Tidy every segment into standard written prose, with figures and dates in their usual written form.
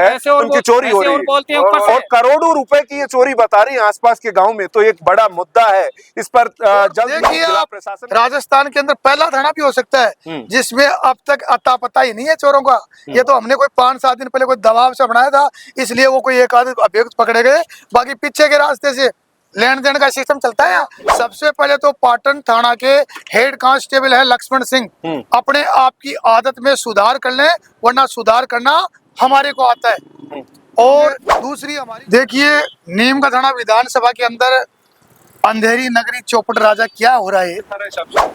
है, उनकी चोरी हो रही है और करोड़ों रुपए की ये चोरी बता रही है आसपास के गांव में। तो एक बड़ा मुद्दा है, इस पर जल्द जिला प्रशासन। राजस्थान के अंदर पहला थाना भी हो सकता है जिसमें अब तक अता पता ही नहीं है चोरों का। ये तो हमने कोई 5-7 दिन पहले कोई दबाव से बनाया था, इसलिए वो कोई एक आध अभियुक्त पकड़े गए, बाकी पीछे के रास्ते से लेन देन का सिस्टम चलता है। सबसे पहले तो पाटन थाना के हेड कांस्टेबल है लक्ष्मण सिंह, अपने आप की आदत में सुधार कर लें, वरना सुधार करना हमारे को आता है। और दूसरी हमारी देखिए, नीम का थाना विधानसभा के अंदर अंधेरी नगरी चौपट राजा क्या हो रहा है।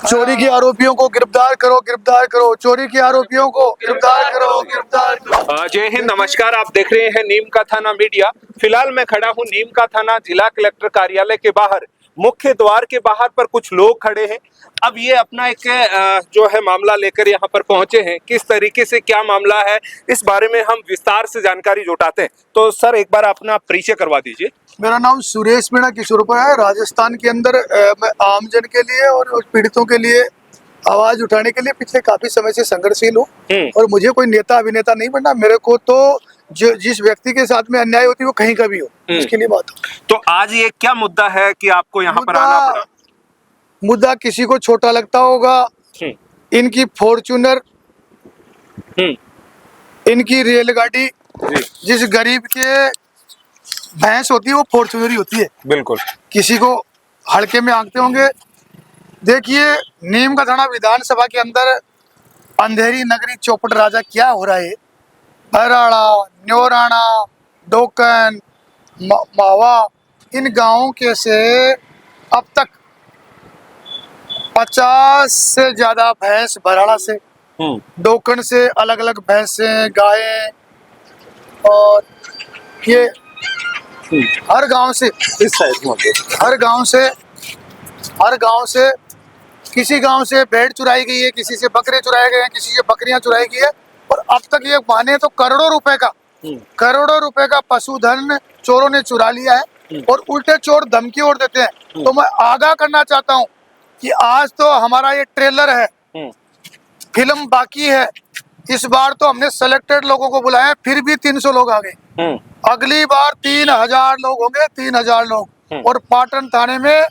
चोरी के आरोपियों को गिरफ्तार करो, गिरफ्तार करो, चोरी के आरोपियों को गिरफ्तार करो, गिरफ्तार करो। जय हिंद, नमस्कार। आप देख रहे हैं नीम का थाना मीडिया। फिलहाल मैं खड़ा हूं नीम का थाना जिला कलेक्टर कार्यालय के बाहर। मुख्य द्वार के बाहर पर कुछ लोग खड़े हैं। अब ये अपना एक जो है मामला लेकर यहाँ पर पहुंचे हैं। किस तरीके से क्या मामला है, इस बारे में हम विस्तार से जानकारी जुटाते हैं। तो सर, एक बार अपना परिचय करवा दीजिए। मेरा नाम सुरेश मीणा किशोरपुर है। राजस्थान के अंदर मैं आमजन के लिए और पीड़ितों के लिए आवाज उठाने के लिए पिछले काफी समय से संघर्षशील हूँ और मुझे कोई नेता अभिनेता नहीं बनना। मेरे को तो जिस व्यक्ति के साथ में अन्याय होती है वो कहीं का भी हो, उसके लिए बात हो। तो आज ये क्या मुद्दा है कि आपको यहाँ पर आना पड़ा? मुद्दा किसी को छोटा लगता होगा। इनकी फॉर्च्यूनर, इनकी रेलगाड़ी, जिस गरीब के भैंस होती है वो फॉर्च्यूनर ही होती है। बिल्कुल। किसी को हल्के में आंकते होंगे। देखिए, नीम का थाना विधानसभा के अंदर अंधेरी नगरी चौपट राजा क्या हो रहा है। हराड़ा, न्योराना, डोकन, मावा, इन गांवों के से अब तक 50 से ज्यादा भैंस भराड़ा से, डोकन से अलग अलग भैंसें, गायें, और ये हर गांव से, इस साइड में हर गांव से किसी गांव से भेड़ चुराई गई है, किसी से बकरे चुराए गए हैं, किसी से बकरियां चुराई गई है। और अब तक ये माने तो करोड़ों रुपए का पशुधन चोरों ने चुरा लिया है और उल्टे चोर धमकी और देते हैं। तो मैं आगाह करना चाहता हूं कि आज तो हमारा ये ट्रेलर है, फिल्म बाकी है। इस बार तो हमने सेलेक्टेड लोगों को बुलाया, फिर भी 300 लोग आ गए। अगली बार 3000 लोग होंगे, 3000 लोग। और पाटन थाने में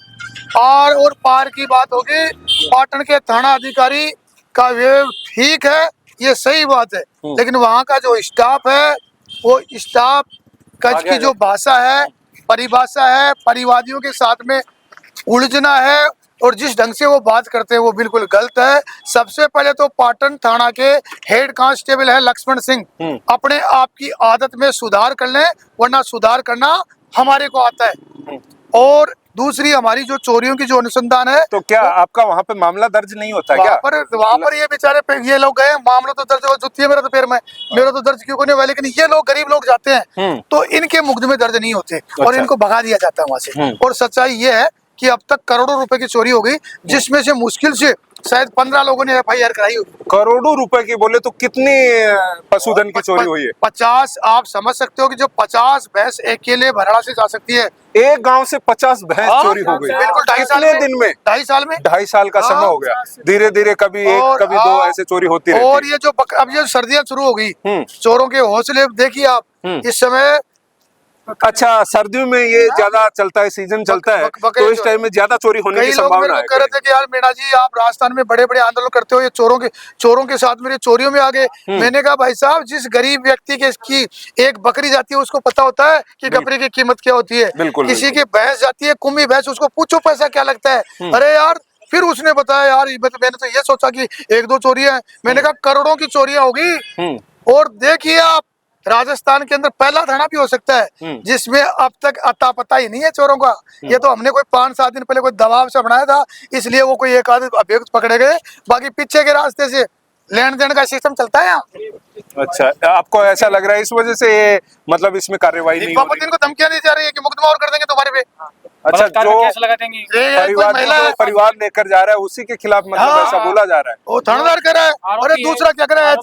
आर और पार की बात होगी। पाटन के थाना अधिकारी का वे ठीक है, ये सही बात है, लेकिन वहाँ का जो स्टाफ है, वो स्टाफ कच की जो भाषा है, परिभाषा है, परिवादियों के साथ में उलझना है और जिस ढंग से वो बात करते हैं वो बिल्कुल गलत है। सबसे पहले तो पाटन थाना के हेड कांस्टेबल है लक्ष्मण सिंह, अपने आप की आदत में सुधार कर लें, वरना सुधार करना हमारे को आता है। और दूसरी हमारी जो चोरियों की जो अनुसंधान है, तो क्या आपका वहाँ पे मामला दर्ज नहीं होता क्या? वहाँ पर ये बेचारे ये लोग गए, मामला तो दर्ज हो, जुत्ती है मेरा तो पैर में, मेरा तो दर्ज क्यों नहीं हुआ, लेकिन ये लोग गरीब लोग जाते हैं तो इनके मुकदमे दर्ज नहीं होते और इनको भगा दिया जाता है वहाँ से। और सच्चाई ये है कि अब तक करोड़ों रुपए की चोरी हो गई, जिसमें से मुश्किल से शायद 15 लोगों ने FIR कराई होगी। करोड़ों रुपए की बोले तो कितनी पशुधन की चोरी हुई है? 50। आप समझ सकते हो कि जो 50 भैंस अकेले भराड़ा से जा सकती है। एक गांव से 50 भैंस चोरी हो गई। बिल्कुल 2.5 साल में, दिन में 2.5 साल में, 2.5 साल का समय हो गया। धीरे धीरे कभी एक कभी दो ऐसे चोरी होती रहती है। और ये जो अब ये सर्दियां शुरू हो गई, चोरों के हौसले देखिए आप। इस समय अच्छा, सर्दियों में ये ज्यादा चलता है, सीजन चलता है, तो इस टाइम में ज्यादा चोरी होने की संभावना है। कह रहे थे कि यार मीणा जी, आप राजस्थान में बड़े बड़े आंदोलन करते हो, ये चोरों के साथ मेरे चोरियों में आ गए। मैंने कहा भाई साहब, जिस गरीब व्यक्ति की एक बकरी जाती है उसको पता होता है कि बकरी की कीमत क्या होती है। किसी की भैंस जाती है, कुम्भी भैंस, उसको पूछो पैसा क्या लगता है। अरे यार, फिर उसने बताया यार, मैंने तो ये सोचा कि 1-2 चोरियां हैं, मैंने कहा करोड़ों की चोरियां होगी। और देखिए आप, राजस्थान के अंदर पहला थाना भी हो सकता है जिसमें अब तक अता पता ही नहीं है चोरों का। ये तो हमने कोई 5-7 दिन पहले कोई दबाव से बनाया था, इसलिए वो कोई एक आध अभियुक्त पकड़े गए, बाकी पीछे के रास्ते से लेन देन का सिस्टम चलता है यहाँ। अच्छा, आपको ऐसा लग रहा है इस वजह से ये मतलब इसमें कार्रवाई नहीं हो रही? इनको धमकियां दी जा रही है कि मुकदमा और कर देंगे तुम्हारे पे। अच्छा, जो परिवार लेकर जा रहा है उसी के खिलाफ मतलब ऐसा बोला जा रहा है? वो थानेदार कह रहा है। और दूसरा क्या कर रहा है,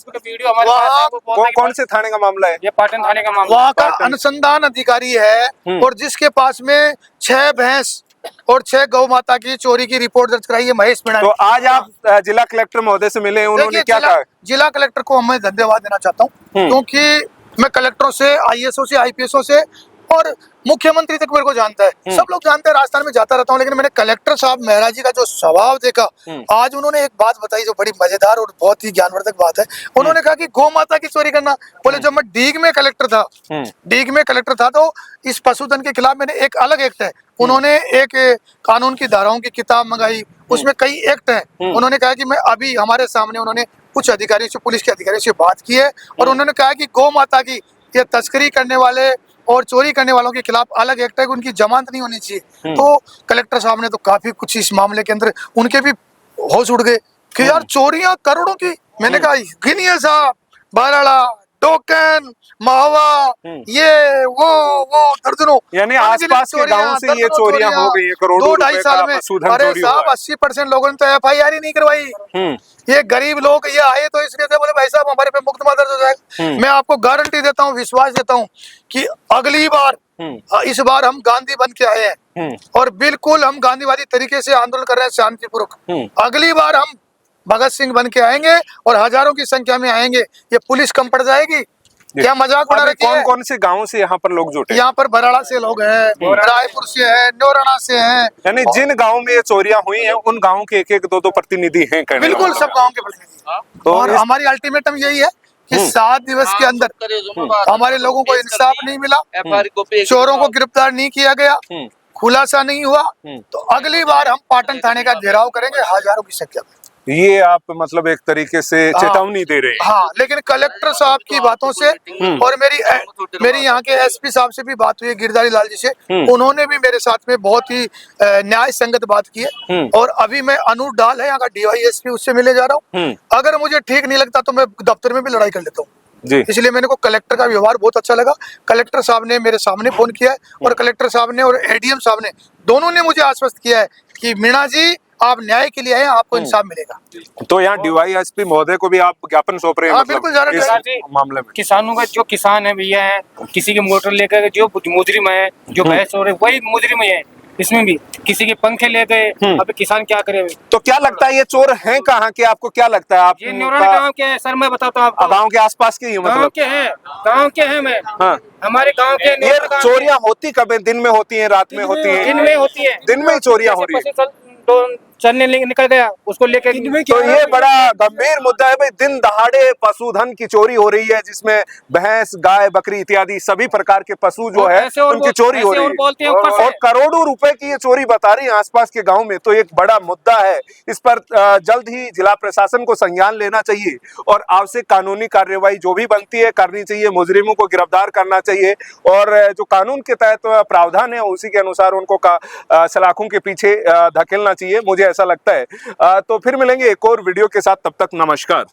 कौन से थाने का मामला है? ये पाटन थाने का मामला। वहाँ का अनुसंधान अधिकारी है और जिसके पास में 6 भैंस और 6 गौ माता की चोरी की रिपोर्ट दर्ज कराई है महेश मीणा। तो आज आप जिला कलेक्टर महोदय से मिले, उन्होंने क्या कहा? जिला कलेक्टर को मैं धन्यवाद देना चाहता हूँ, क्योंकि मैं कलेक्टरों से, आईएएसओ से, आईपीएसओ से और मुख्यमंत्री तक मेरे को जानता है, सब लोग जानते हैं। राजस्थान में जाता रहता हूँ, लेकिन मैंने कलेक्टर साहब मेहरा जी का जो स्वभाव देखा, आज उन्होंने एक बात बताई जो बड़ी मजेदार और बहुत ही ज्ञानवर्धक बात है। उन्होंने कहा कि गौ माता की चोरी करना, बोले जब मैं डीग में कलेक्टर था तो इस पशुधन के खिलाफ मैंने एक अलग एक्ट है, उन्होंने एक कानून की धाराओं की किताब मंगाई, उसमें कई एक्ट है। उन्होंने कहा कि मैं अभी हमारे सामने उन्होंने कुछ अधिकारियों से, पुलिस के अधिकारियों से बात की है और उन्होंने कहा कि गौ माता की ये तस्करी करने वाले और चोरी करने वालों के खिलाफ अलग एक्ट है, उनकी जमानत नहीं होनी चाहिए। तो कलेक्टर साहब ने तो काफी कुछ इस मामले के अंदर उनके भी होश उड़ गए कि यार चोरियां करोड़ों की। मैंने कहा गिनिए साहब, बाराड़ा, टोकन, महुआ, ये वो दर्जनों, यानी आसपास के गांव से ये चोरियां हो गई है, करोड़ों रुपए 2-2.5 साल में। अरे साहब 80% लोगों ने तो FIR ही नहीं करवाई। ये गरीब लोग ये आए तो इसलिए थे, बोले भाई साहब हमारे पे मुकदमा दर्ज हो जाएगा। मैं आपको गारंटी देता हूँ, विश्वास देता हूँ कि अगली बार, इस बार हम गांधी बन के आए हैं और बिल्कुल हम गांधीवादी तरीके से आंदोलन कर रहे हैं शांतिपूर्वक। अगली बार हम भगत सिंह बन के आएंगे और हजारों की संख्या में आएंगे, ये पुलिस कम पड़ जाएगी। क्या मजाक उड़ा रखी है। कौन कौन से गांव से यहाँ पर लोग जुटे? यहाँ पर बराड़ा से लोग हैं, रायपुर से है, नौराना से हैं। यानी जिन गांव में ये चोरियां हुई हैं उन गांव के एक एक दो दो प्रतिनिधि हैं। बिल्कुल सब गांव के प्रतिनिधि। तो और हमारी अल्टीमेटम यही है कि 7 दिवस के अंदर हमारे लोगों को इंसाफ नहीं मिला, चोरों को गिरफ्तार नहीं किया गया, खुलासा नहीं हुआ, तो अगली बार हम पाटन थाने का घेराव करेंगे हजारों की संख्या में। ये आप मतलब एक तरीके से चेतावनी दे रहे हैं। हाँ, लेकिन कलेक्टर साहब की बातों से और मेरी यहाँ के SP साहब से भी बात हुई है, गिरधारी लाल जी से, उन्होंने भी मेरे साथ में बहुत ही न्याय संगत बात की है। और अभी मैं अनूप डाल है यहाँ का DYSP, उससे मिले जा रहा हूँ। अगर मुझे ठीक नहीं लगता तो मैं दफ्तर में भी लड़ाई कर लेता हूँ। इसलिए मेरे को कलेक्टर का व्यवहार बहुत अच्छा लगा। कलेक्टर साहब ने मेरे सामने फोन किया है और कलेक्टर साहब ने और ADM साहब ने, दोनों ने मुझे आश्वस्त किया है कि मीणा जी आप न्याय के लिए आए, आपको इंसाफ मिलेगा। तो यहाँ DYSP महोदय को भी आप ज्ञापन सौंप रहे हैं? हाँ, बिल्कुल इस मामले में किसानों का, जो किसान है भैया है, किसी की मोटर लेकर जो मुजरिम है, जो भैंस हो रहे वही मुजरिम है। इसमें भी किसी के पंखे ले गए, अब किसान क्या करे। तो क्या लगता है ये चोर हैं कहाँ के, आपको क्या लगता है? आप ये नौराना गाँव के हैं सर, मैं बताता हूँ आपको। गाँव के आसपास के ही गाँव के हैं, गाँव के हैं मैं। हाँ, हमारे गाँव के। ये चोरियां होती कब है? दिन में होती है, रात में होती है? दिन में होती है। दिन में ही चोरियां हो रही है। चलने निकल गया, उसको लेकर। तो ये बड़ा गंभीर मुद्दा है भाई, दिन दहाड़े पशुधन की चोरी हो रही है, जिसमें भैंस, गाय, बकरी इत्यादि सभी प्रकार के पशु जो है उनकी चोरी हो रही है और करोड़ों रुपए की ये चोरी बता रही है आसपास के गांव में। तो एक बड़ा मुद्दा है, इस पर जल्द ही जिला प्रशासन को संज्ञान लेना चाहिए और आवश्यक कानूनी कार्यवाही जो भी बनती है करनी चाहिए, मुजरिमों को गिरफ्तार करना चाहिए और जो कानून के तहत प्रावधान है उसी के अनुसार उनको सलाखों के पीछे धकेलना चाहिए, मुझे ऐसा लगता है। तो फिर मिलेंगे एक और वीडियो के साथ, तब तक नमस्कार।